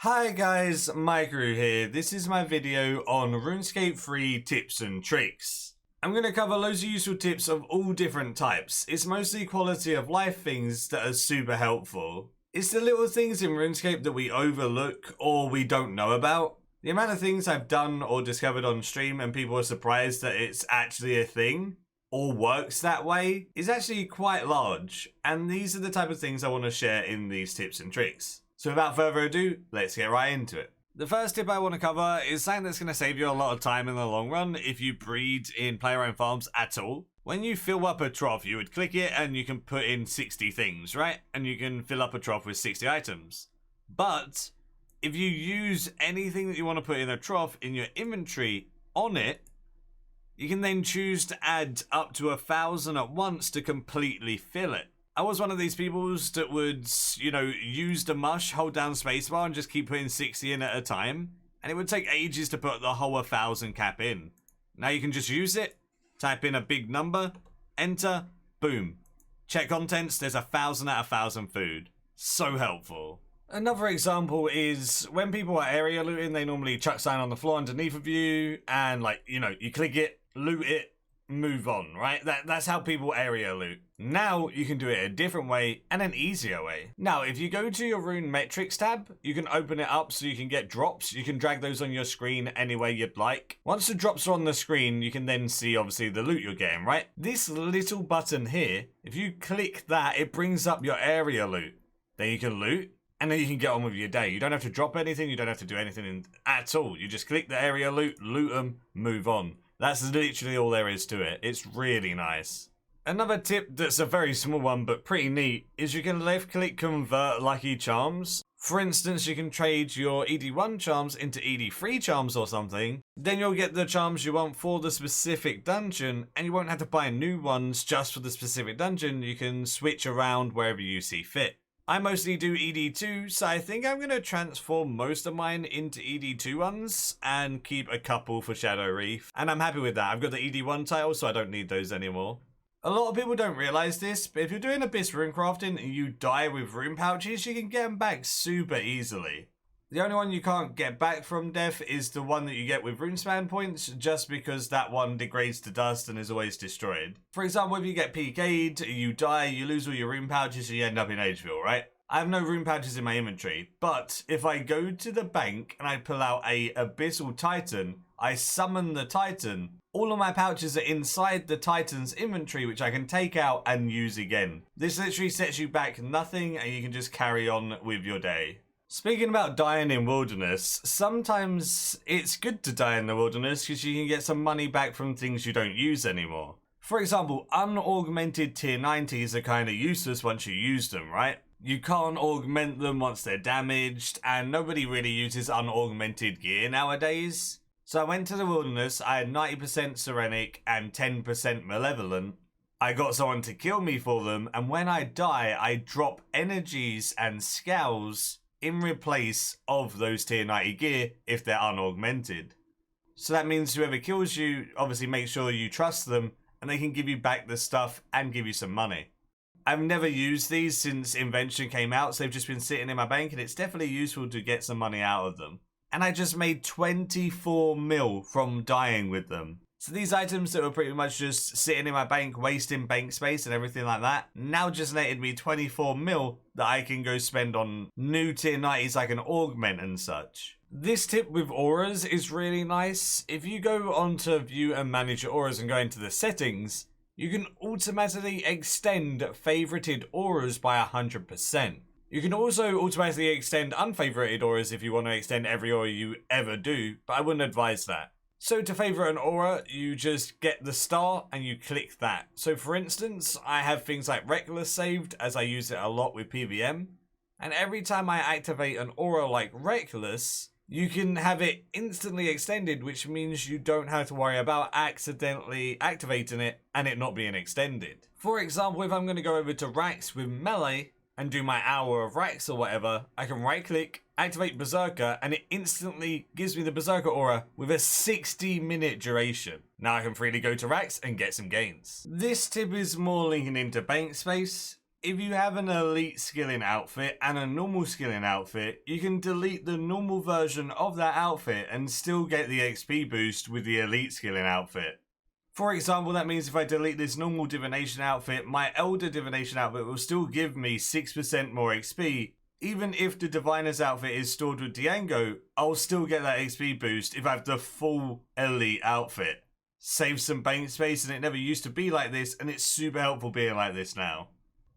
Hi guys, Maikeru here. This is my video on Runescape 3 tips and tricks. I'm going to cover loads of useful tips of all different types. It's mostly quality of life things that are super helpful. It's the little things in RuneScape that we overlook or we don't know about. The amount of things I've done or discovered on stream and people are surprised that it's actually a thing or works that way is actually quite large. And these are the type of things I want to share in these tips and tricks. So without further ado, let's get right into it. The first tip I want to cover is something that's going to save you a lot of time in the long run if you breed in player-owned farms at all. When you fill up a trough, you would click it and you can put in 60 things, right? And you can fill up a trough with 60 items. But if you use anything that you want to put in a trough in your inventory on it, you can then choose to add up to 1,000 at once to completely fill it. I was one of these people that would, use the mush, hold down spacebar and just keep putting 60 in at a time. And it would take ages to put the whole 1,000 cap in. Now you can just use it, type in a big number, enter, boom. Check contents, there's 1,000 out of 1,000 food. So helpful. Another example is when people are area looting, they normally chuck something on the floor underneath of you and you click it, loot it, move on, right? That's how people area loot. Now you can do it a different way and an easier way. Now, if you go to your rune metrics tab, you can open it up so you can get drops. You can drag those on your screen any way you'd like. Once the drops are on the screen, you can then see obviously the loot you're getting, right? This little button here, if you click that, it brings up your area loot. Then you can loot and then you can get on with your day. You don't have to drop anything. You don't have to do anything at all. You just click the area loot them, move on. That's literally all there is to it. It's really nice. Another tip that's a very small one but pretty neat is you can left click convert lucky charms. For instance, you can trade your ED1 charms into ED3 charms or something. Then you'll get the charms you want for the specific dungeon and you won't have to buy new ones just for the specific dungeon. You can switch around wherever you see fit. I mostly do ED2, so I think I'm going to transform most of mine into ED2 ones and keep a couple for Shadow Reef. And I'm happy with that. I've got the ED1 title, so I don't need those anymore. A lot of people don't realize this, but if you're doing Abyss rune crafting and you die with rune pouches, you can get them back super easily. The only one you can't get back from death is the one that you get with rune span points, just because that one degrades to dust and is always destroyed. For example, if you get PK'd, you die, you lose all your rune pouches, and you end up in Ageville, right? I have no rune pouches in my inventory, but if I go to the bank and I pull out a Abyssal Titan, I summon the Titan, all of my pouches are inside the Titan's inventory, which I can take out and use again. This literally sets you back nothing and you can just carry on with your day. Speaking about dying in wilderness, sometimes it's good to die in the wilderness because you can get some money back from things you don't use anymore. For example, unaugmented tier 90s are kind of useless once you use them, right? You can't augment them once they're damaged, and nobody really uses unaugmented gear nowadays. So I went to the wilderness, I had 90% Serenic and 10% Malevolent. I got someone to kill me for them, and when I die, I drop energies and scales in replace of those tier 90 gear if they're unaugmented. So that means whoever kills you, obviously make sure you trust them, and they can give you back the stuff and give you some money. I've never used these since Invention came out, so they've just been sitting in my bank, and it's definitely useful to get some money out of them. And I just made 24 mil from dying with them. So these items that were pretty much just sitting in my bank, wasting bank space and everything like that, now just netted me 24 mil that I can go spend on new tier 90s I can augment and such. This tip with auras is really nice. If you go onto view and manage your auras and go into the settings, you can automatically extend favorited auras by 100%. You can also automatically extend unfavorited auras if you want to extend every aura you ever do, but I wouldn't advise that. So to favorite an aura, you just get the star and you click that. So for instance, I have things like Reckless saved as I use it a lot with PVM. And every time I activate an aura like Reckless, you can have it instantly extended, which means you don't have to worry about accidentally activating it and it not being extended. For example, if I'm going to go over to Rax with melee and do my hour of Rax or whatever, I can right click, activate Berserker, and it instantly gives me the Berserker aura with a 60-minute duration. Now I can freely go to Rax and get some gains. This tip is more linking into bank space. If you have an elite skilling outfit and a normal skilling outfit, you can delete the normal version of that outfit and still get the XP boost with the elite skilling outfit. For example, that means if I delete this normal divination outfit, my elder divination outfit will still give me 6% more XP. Even if the diviner's outfit is stored with Diango, I'll still get that XP boost if I have the full elite outfit. Saves some bank space, and it never used to be like this, and it's super helpful being like this now.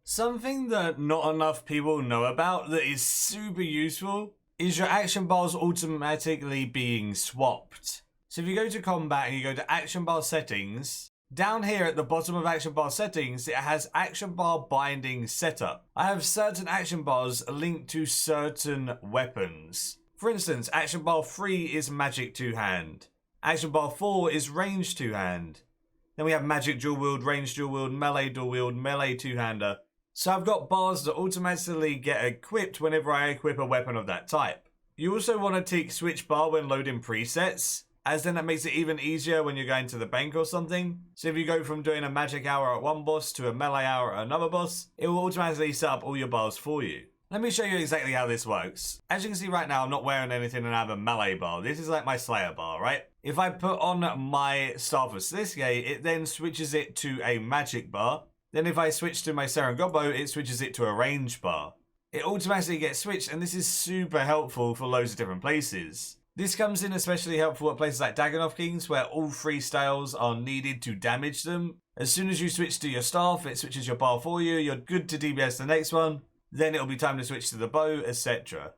Something that not enough people know about that is super useful is your action bars automatically being swapped. So if you go to combat and you go to action bar settings, down here at the bottom of action bar settings, it has action bar binding setup. I have certain action bars linked to certain weapons. For instance, action bar 3 is magic 2-hand. Action bar 4 is range 2-hand. Then we have magic dual wield, range dual wield, melee dual wield, melee 2-hander. So I've got bars that automatically get equipped whenever I equip a weapon of that type. You also want to tick switch bar when loading presets, as then that makes it even easier when you're going to the bank or something. So if you go from doing a magic hour at one boss to a melee hour at another boss, it will automatically set up all your bars for you. Let me show you exactly how this works. As you can see right now, I'm not wearing anything and I have a melee bar. This is like my Slayer bar, right? If I put on my Staff of Slisgate, it then switches it to a magic bar. Then if I switch to my Serengobbo, it switches it to a range bar. It automatically gets switched, and this is super helpful for loads of different places. This comes in especially helpful at places like Dagannoth Kings, where all 3 styles are needed to damage them. As soon as you switch to your staff, it switches your bar for you, you're good to DPS the next one, then it'll be time to switch to the bow, etc.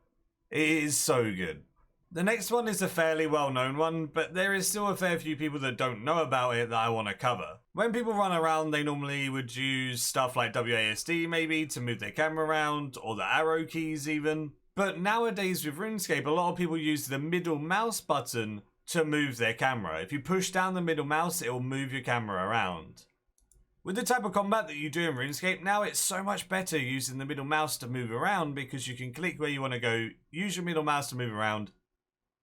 It is so good. The next one is a fairly well-known one, but there is still a fair few people that don't know about it that I want to cover. When people run around, they normally would use stuff like WASD maybe to move their camera around, or the arrow keys even. But nowadays with RuneScape, a lot of people use the middle mouse button to move their camera. If you push down the middle mouse, it will move your camera around. With the type of combat that you do in RuneScape, now it's so much better using the middle mouse to move around, because you can click where you want to go, use your middle mouse to move around,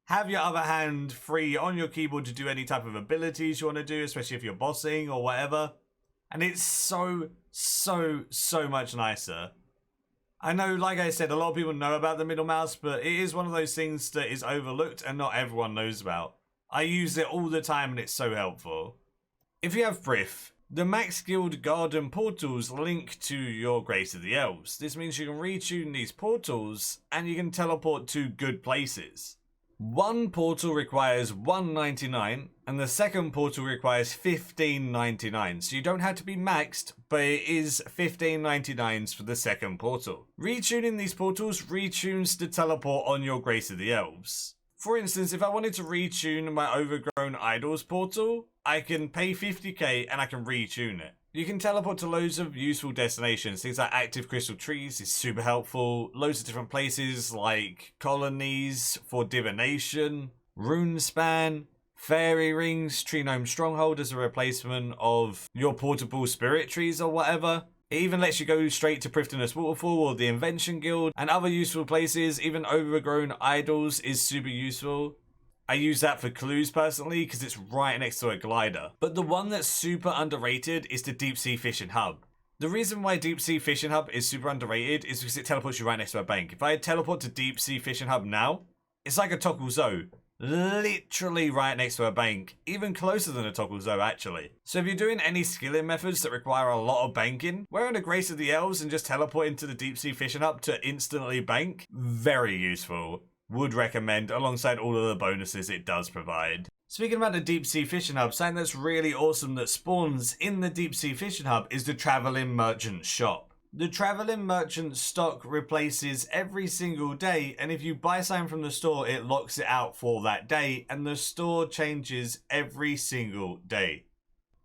have your other hand free on your keyboard to do any type of abilities you want to do, especially if you're bossing or whatever. And it's so much nicer. I know, like I said, a lot of people know about the middle mouse, but it is one of those things that is overlooked and not everyone knows about. I use it all the time and it's so helpful. If you have Brith, the Max Guild Garden portals link to your Grace of the Elves. This means you can retune these portals and you can teleport to good places. One portal requires $1.99 and the second portal requires $15.99. So you don't have to be maxed, but it is $15.99 for the second portal. Retuning these portals retunes the teleport on your Grace of the Elves. For instance, if I wanted to retune my Overgrown Idols portal, I can pay 50k and I can retune it. You can teleport to loads of useful destinations. Things like active crystal trees is super helpful. Loads of different places like colonies for divination, Runespan, fairy rings, tree gnome stronghold as a replacement of your portable spirit trees or whatever. It even lets you go straight to Prifddinas Waterfall or the Invention Guild and other useful places. Even Overgrown Idols is super useful. I use that for clues personally because it's right next to a glider. But the one that's super underrated is the Deep Sea Fishing Hub. The reason why Deep Sea Fishing Hub is super underrated is because it teleports you right next to a bank. If I teleport to Deep Sea Fishing Hub now, it's like a Toggle Zoo. Literally right next to a bank. Even closer than a Toggle Zoo actually. So if you're doing any skilling methods that require a lot of banking, wearing a Grace of the Elves and just teleporting to the Deep Sea Fishing Hub to instantly bank, very useful. Would recommend alongside all of the bonuses it does provide. Speaking about the Deep Sea Fishing Hub, something that's really awesome that spawns in the Deep Sea Fishing Hub is the Traveling Merchant Shop. The Traveling Merchant stock replaces every single day, and if you buy something from the store, it locks it out for that day, and the store changes every single day.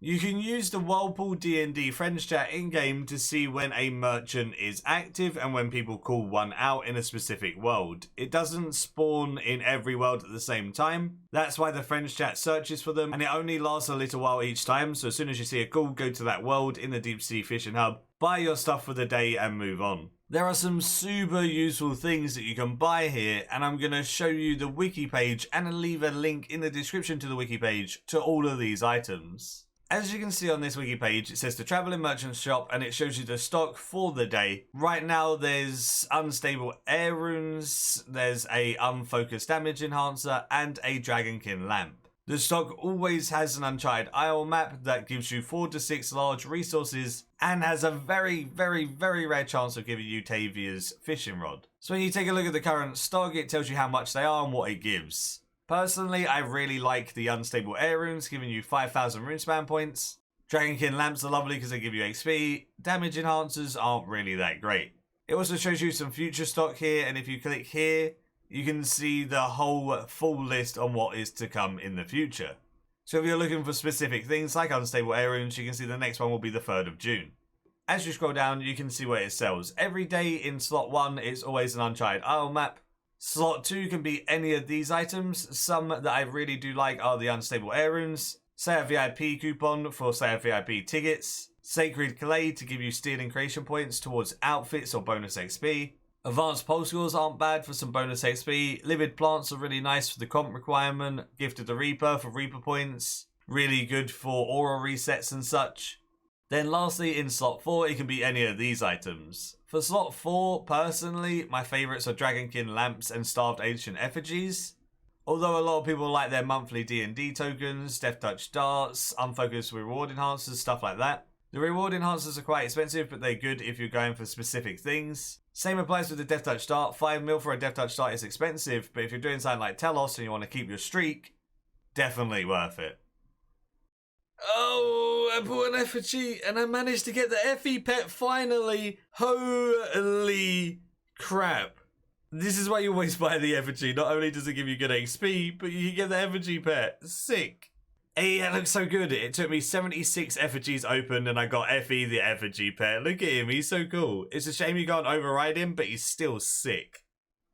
You can use the Whirlpool D&D friends chat in-game to see when a merchant is active and when people call one out in a specific world. It doesn't spawn in every world at the same time. That's why the friends chat searches for them, and it only lasts a little while each time. So as soon as you see a call, go to that world in the Deep Sea Fishing Hub, buy your stuff for the day and move on. There are some super useful things that you can buy here, and I'm going to show you the wiki page and leave a link in the description to the wiki page to all of these items. As you can see on this wiki page, it says to travel in merchant's shop and it shows you the stock for the day. Right now there's unstable air runes, there's a unfocused damage enhancer and a dragonkin lamp. The stock always has an Uncharted Isle map that gives you 4 to 6 large resources and has a very rare chance of giving you Tavia's fishing rod. So when you take a look at the current stock, it tells you how much they are and what it gives. Personally, I really like the unstable air runes, giving you 5,000 runespan points. Dragonkin lamps are lovely because they give you XP. Damage enhancers aren't really that great. It also shows you some future stock here, and if you click here, you can see the whole full list on what is to come in the future. So if you're looking for specific things like unstable air runes, you can see the next one will be the 3rd of June. As you scroll down, you can see where it sells. Every day in slot 1 is always an Uncharted Isle map. Slot 2 can be any of these items. Some that I really do like are the unstable air runes, say a VIP coupon for say a VIP tickets, sacred clay to give you stealing creation points towards outfits or bonus XP. Advanced pulse scores aren't bad for some bonus XP. Livid plants are really nice for the comp requirement. Gift of the Reaper for Reaper points. Really good for aura resets and such. Then lastly, in slot 4, it can be any of these items. For slot 4, personally, my favourites are Dragonkin Lamps and Starved Ancient Effigies. Although a lot of people like their monthly D&D tokens, Death Touch Darts, Unfocused Reward Enhancers, stuff like that. The reward enhancers are quite expensive, but they're good if you're going for specific things. Same applies with the Death Touch Dart. 5 mil for a Death Touch Dart is expensive, but if you're doing something like Telos and you want to keep your streak, definitely worth it. Oh, I bought an effigy and I managed to get the Effie pet finally. Holy crap. This is why you always buy the effigy. Not only does it give you good XP, but you can get the effigy pet. Sick. Hey, that looks so good. It took me 76 effigies open and I got Effie the effigy pet. Look at him, he's so cool. It's a shame you can't override him, but he's still sick.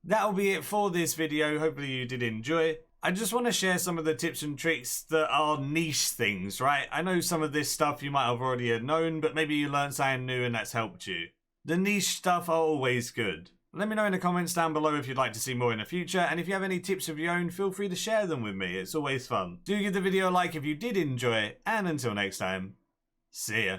That'll be it for this video. Hopefully you did enjoy. I just want to share some of the tips and tricks that are niche things, right? I know some of this stuff you might have already known, but maybe you learned something new and that's helped you. The niche stuff are always good. Let me know in the comments down below if you'd like to see more in the future, and if you have any tips of your own, feel free to share them with me. It's always fun. Do give the video a like if you did enjoy it, and until next time, see ya.